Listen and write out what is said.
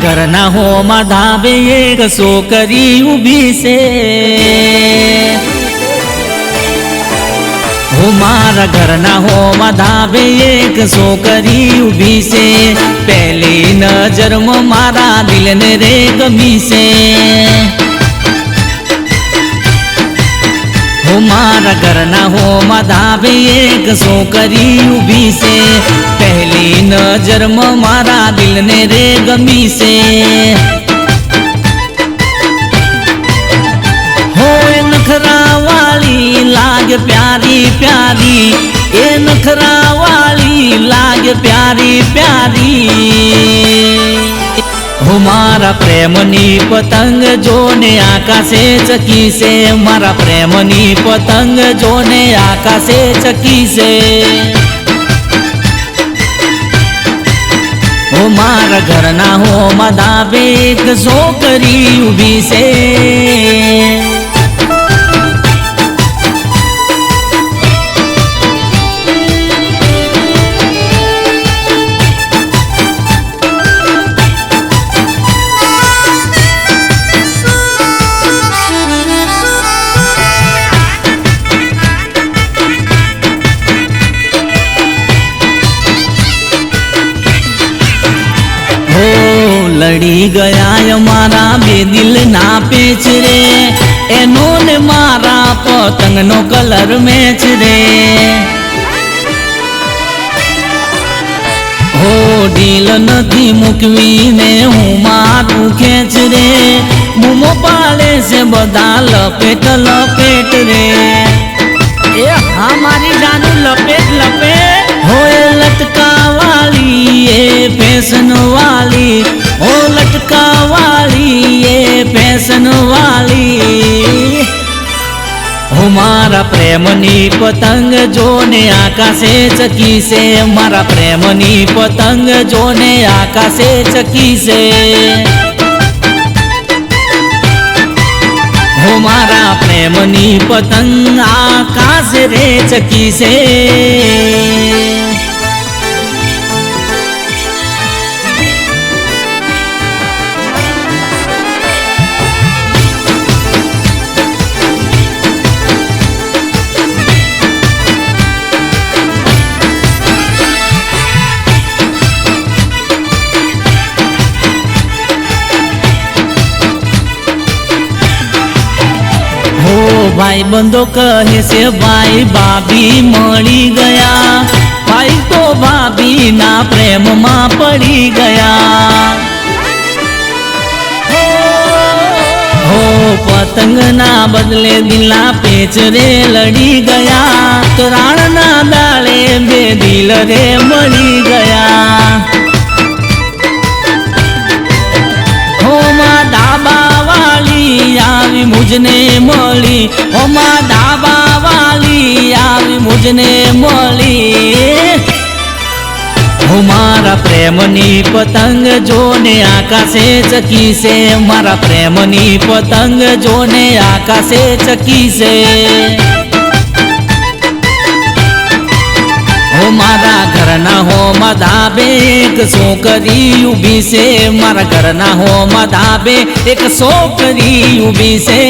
ઘરના હોમાં ધાબે એક છોકરી ઊભી છે હો મારા ઘરના હોમાં ધાબે એક છોકરી ઊભી છે પહેલી નજરમાં મારા દિલને રે ગમી છે હો મારા ઘરના હોમાં ધાબે એક છોકરી ઊભી છે પહેલી નજરમાં મારા દિલને રે ગમી છે હોય નખરા વાળી લાગે પ્યારી પ્યારી એ નખરા વાળી લાગે પ્યારી પ્યારી હો મારા પ્રેમની પતંગ જોને આકાશે ચકી છે મારા પ્રેમની પતંગ જોને આકાશે ચકી છે હો મારા ઘરના હોમાં ધાબે એક છોકરી ઊભી છે લડી ગયા અમારા બે દિલ ના પેચ રે એનો ને મારા પતંગનો કલર મેચ રે હો ઢીલ નથી મૂકવીને હું મારું ખેંચ રે બૂમો પાડે છે બધા લપેટ લપેટ રે એ હા મારી જાનું લપેટ લપેટ હોય લટકા વાળી એ ફેશન વાળી ओ लटका वाली ये फैशन वाली हो मारा प्रेमनी पतंग जोने आकाशे चकी से मारा प्रेमनी पतंग जोने आकाशे चकी से हो मारा प्रेमनी पतंग आकाश रे चकी से भाई बंदो कहे से भाई भाभी मળી ગયા भाई तो भाभी ना प्रेम में पड़ी गया हो पतंग ना बदले दिला पेच रे लड़ी गया तो राण ना डाले बे दिल रे मળી गया हो मां डाबा आवी मुझने मળી ओ मां डाबा वाली आवी मुझने मળી हो मारा प्रेमनी पतंग जोने आकाशे चकी से मारा प्रेमनी पतंग जोने आकाशे चकी से हो मारा घरना होमा धाबे एक छोकरी ऊभी से मारा घरना होमा धाबे एक छोकरी ऊभी से।